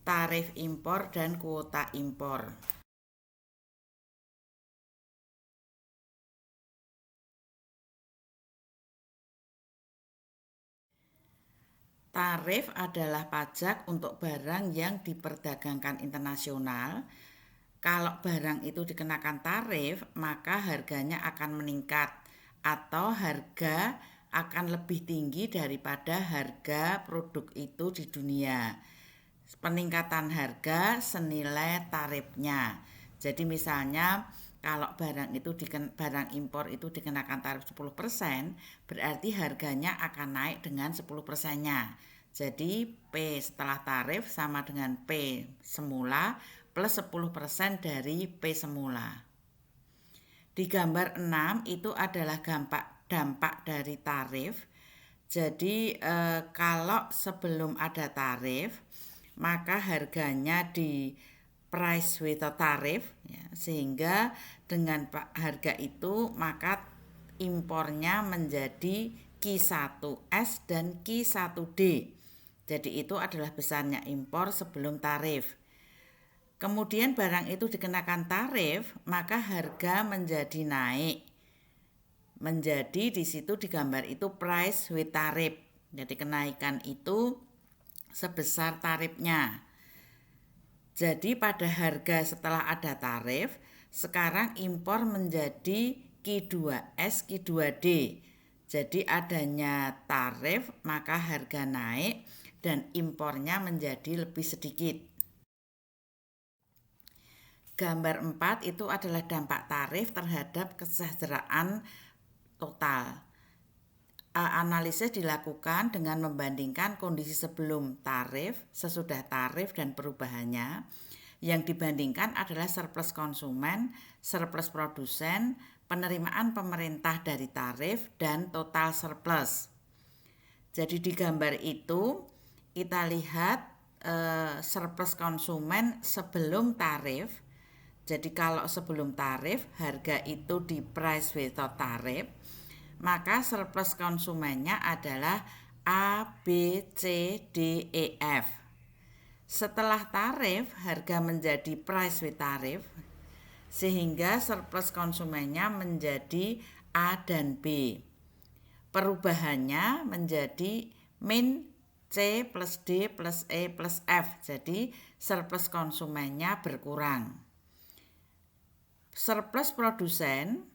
tarif impor dan kuota impor. Tarif adalah pajak untuk barang yang diperdagangkan internasional. Kalau barang itu dikenakan tarif, maka harganya akan meningkat atau harga akan lebih tinggi daripada harga produk itu di dunia. Peningkatan harga senilai tarifnya. Jadi misalnya kalau barang impor itu dikenakan tarif 10%, berarti harganya akan naik dengan 10%-nya. Jadi P setelah tarif sama dengan P semula plus 10% dari P semula. Di gambar 6 itu adalah dampak dari tarif. Jadi kalau sebelum ada tarif, maka harganya di price with tarif ya, sehingga dengan harga itu maka impornya menjadi Q1S dan Q1D. Jadi itu adalah besarnya impor sebelum tarif. Kemudian barang itu dikenakan tarif, maka harga menjadi naik. Menjadi di situ di gambar itu price with tarif. Jadi kenaikan itu sebesar tarifnya. Jadi pada harga setelah ada tarif, sekarang impor menjadi Q2S, Q2D. Jadi adanya tarif, maka harga naik dan impornya menjadi lebih sedikit. Gambar 4 itu adalah dampak tarif terhadap kesejahteraan total. Analisis dilakukan dengan membandingkan kondisi sebelum tarif, sesudah tarif dan perubahannya. Yang dibandingkan adalah surplus konsumen, surplus produsen, penerimaan pemerintah dari tarif, dan total surplus. Jadi di gambar itu kita lihat surplus konsumen sebelum tarif. Jadi kalau sebelum tarif harga itu di price with tarif, maka surplus konsumennya adalah A, B, C, D, E, F. Setelah tarif harga menjadi price with tarif, sehingga surplus konsumennya menjadi A dan B. Perubahannya menjadi min C plus D plus E plus F. Jadi surplus konsumennya berkurang. Surplus produsen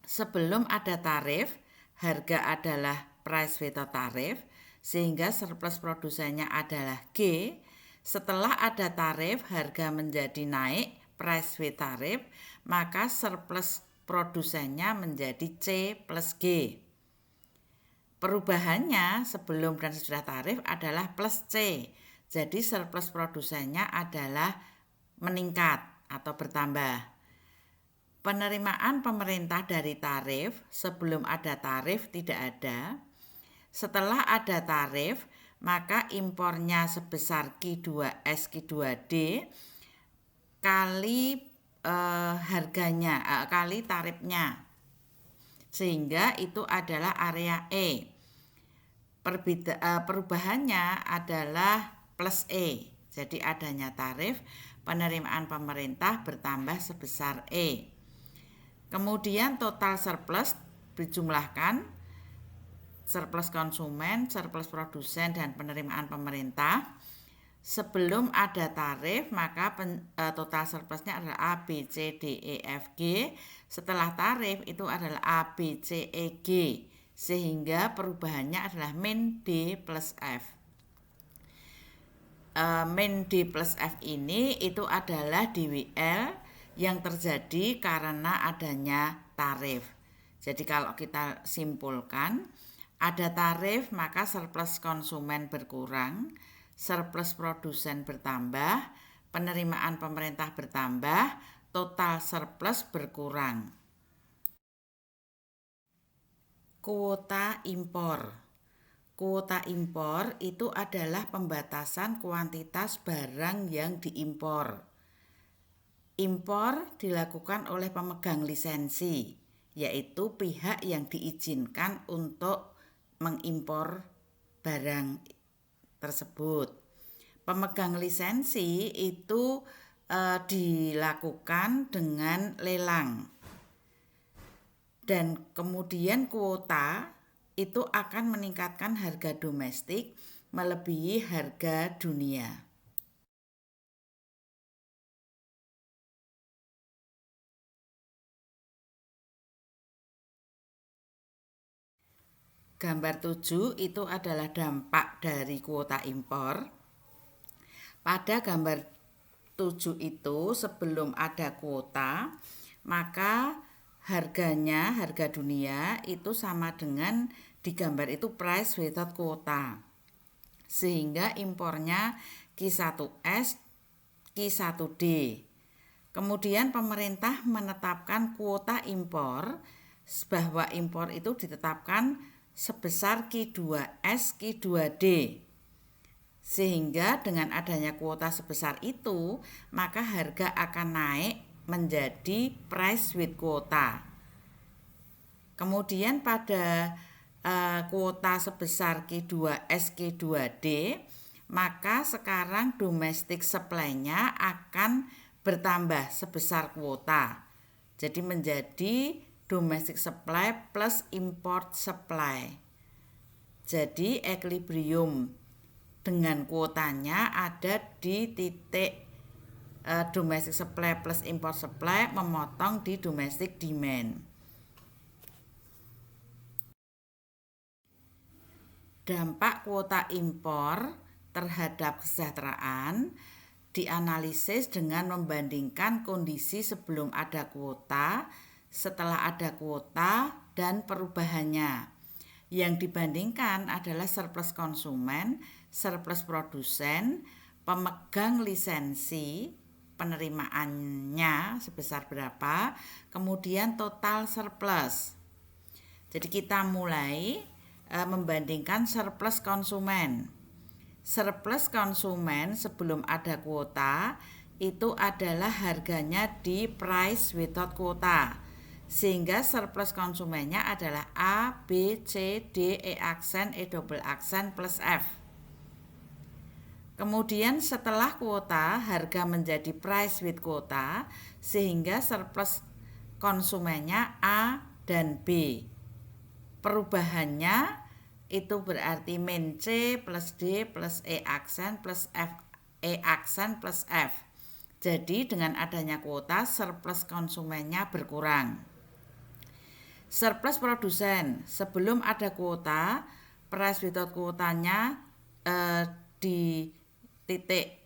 sebelum ada tarif, harga adalah price with tarif, sehingga surplus produsennya adalah G. Setelah ada tarif, harga menjadi naik, price with tarif, maka surplus produsennya menjadi C plus G. Perubahannya sebelum dan sesudah tarif adalah plus C. Jadi surplus produsennya adalah meningkat atau bertambah. Penerimaan pemerintah dari tarif sebelum ada tarif tidak ada. Setelah ada tarif, maka impornya sebesar Q2S, Q2D kali harganya, kali tarifnya. Sehingga itu adalah area E. Perubahannya adalah plus E. Jadi adanya tarif, penerimaan pemerintah bertambah sebesar E. Kemudian total surplus dijumlahkan, surplus konsumen, surplus produsen, dan penerimaan pemerintah. Sebelum ada tarif, maka total surplusnya adalah A, B, C, D, E, F, G. Setelah tarif itu adalah A, B, C, E, G. Sehingga perubahannya adalah min D plus F. Min D plus F ini itu adalah DWL yang terjadi karena adanya tarif. Jadi kalau kita simpulkan, ada tarif maka surplus konsumen berkurang, surplus produsen bertambah, penerimaan pemerintah bertambah, total surplus berkurang. Kuota impor. Kuota impor itu adalah pembatasan kuantitas barang yang diimpor. Impor dilakukan oleh pemegang lisensi, yaitu pihak yang diizinkan untuk mengimpor barang tersebut. pemegang lisensi itu dilakukan dengan lelang. Dan kemudian kuota itu akan meningkatkan harga domestik melebihi harga dunia. Gambar 7 itu adalah dampak dari kuota impor. Pada gambar 7 itu sebelum ada kuota, maka harga dunia itu sama dengan di gambar itu price without quota. Sehingga impornya Q1S, Q1D. Kemudian pemerintah menetapkan kuota impor bahwa impor itu ditetapkan sebesar Q2S, Q2D. Sehingga dengan adanya kuota sebesar itu, maka harga akan naik menjadi price with quota. Kemudian pada kuota sebesar Q2S, Q2D, maka sekarang domestic supply-nya akan bertambah sebesar kuota. Jadi menjadi domestic supply plus import supply. Jadi equilibrium dengan kuotanya ada di titik domestic supply plus import supply memotong di domestic demand. Dampak kuota impor terhadap kesejahteraan dianalisis dengan membandingkan kondisi sebelum ada kuota, setelah ada kuota, dan perubahannya. Yang dibandingkan adalah surplus konsumen, surplus produsen, pemegang lisensi, penerimaannya sebesar berapa, kemudian total surplus. Jadi kita mulai membandingkan surplus konsumen. Surplus konsumen sebelum ada kuota itu adalah harganya di price without quota. Sehingga surplus konsumennya adalah A, B, C, D, E aksen, E double aksen plus F. Kemudian setelah kuota harga menjadi price with quota sehingga surplus konsumennya A dan B. Perubahannya itu berarti min C plus D plus E aksen plus F, E aksen plus F. Jadi dengan adanya kuota surplus konsumennya berkurang. Surplus produsen sebelum ada kuota, price without kuotanya di titik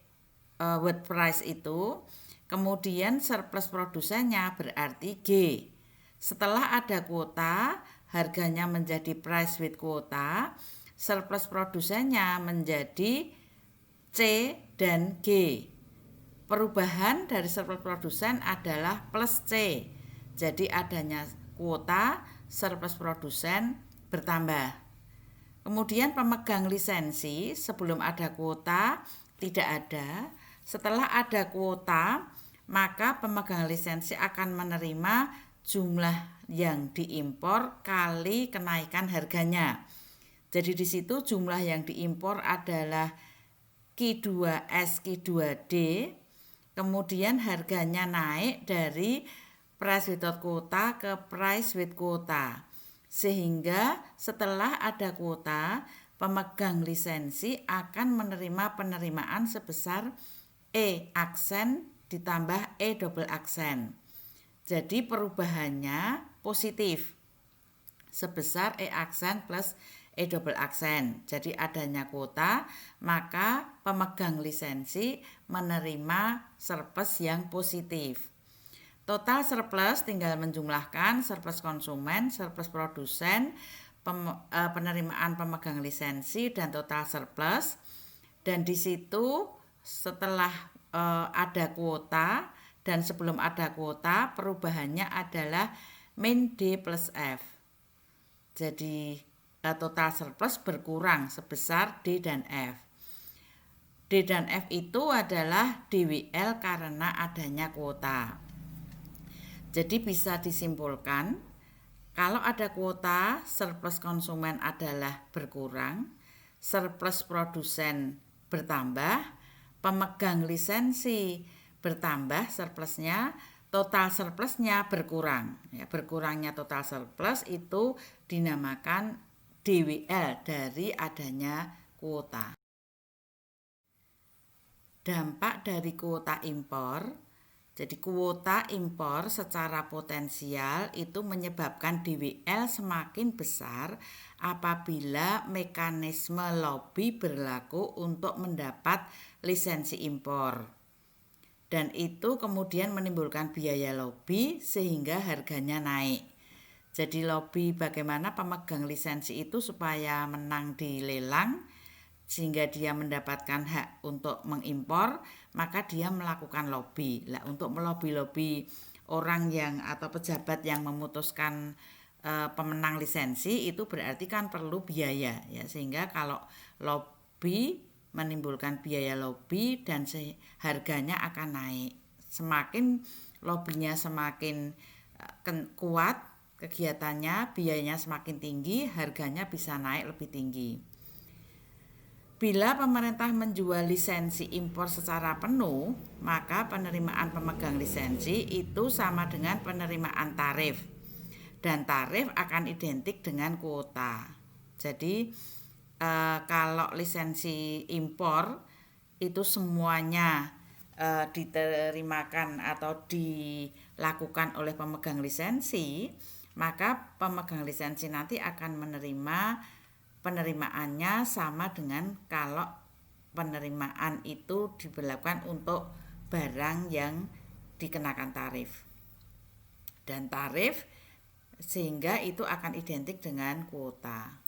world price itu, kemudian surplus produsennya berarti G. Setelah ada kuota, harganya menjadi price with quota, surplus produsennya menjadi C dan G. Perubahan dari surplus produsen adalah plus C. Jadi adanya kuota, surplus produsen bertambah. Kemudian pemegang lisensi sebelum ada kuota tidak ada. Setelah ada kuota, maka pemegang lisensi akan menerima jumlah yang diimpor kali kenaikan harganya. Jadi di situ jumlah yang diimpor adalah Q2S, Q2D. Kemudian harganya naik dari price without quota ke price with quota. Sehingga setelah ada kuota, pemegang lisensi akan menerima penerimaan sebesar E aksen ditambah E double aksen. Jadi perubahannya positif sebesar E aksen plus E double aksen. Jadi adanya kuota, maka pemegang lisensi menerima surplus yang positif. Total surplus tinggal menjumlahkan surplus konsumen, surplus produsen, penerimaan pemegang lisensi dan total surplus. Dan di situ setelah ada kuota dan sebelum ada kuota perubahannya adalah min D plus F. Jadi total surplus berkurang sebesar D dan F. D dan F itu adalah DWL karena adanya kuota. Jadi bisa disimpulkan, kalau ada kuota, surplus konsumen adalah berkurang, surplus produsen bertambah, pemegang lisensi bertambah surplusnya, total surplusnya berkurang. Ya, berkurangnya total surplus itu dinamakan DWL, dari adanya kuota. Dampak dari kuota impor. Jadi kuota impor secara potensial itu menyebabkan DWL semakin besar apabila mekanisme lobby berlaku untuk mendapat lisensi impor. Dan itu kemudian menimbulkan biaya lobby sehingga harganya naik. Jadi lobby bagaimana pemegang lisensi itu supaya menang di lelang sehingga dia mendapatkan hak untuk mengimpor, maka dia melakukan lobby. Lah untuk melobi-lobi orang yang atau pejabat yang memutuskan pemenang lisensi itu berarti kan perlu biaya ya, sehingga kalau lobby menimbulkan biaya lobby dan harganya akan naik. Semakin lobbynya semakin kuat kegiatannya, biayanya semakin tinggi, harganya bisa naik lebih tinggi. Bila pemerintah menjual lisensi impor secara penuh, maka penerimaan pemegang lisensi itu sama dengan penerimaan tarif. Dan tarif akan identik dengan kuota. Jadi kalau lisensi impor itu semuanya diterimakan atau dilakukan oleh pemegang lisensi, maka pemegang lisensi nanti akan menerima penerimaannya sama dengan kalau penerimaan itu diberlakukan untuk barang yang dikenakan tarif. Dan tarif sehingga itu akan identik dengan kuota.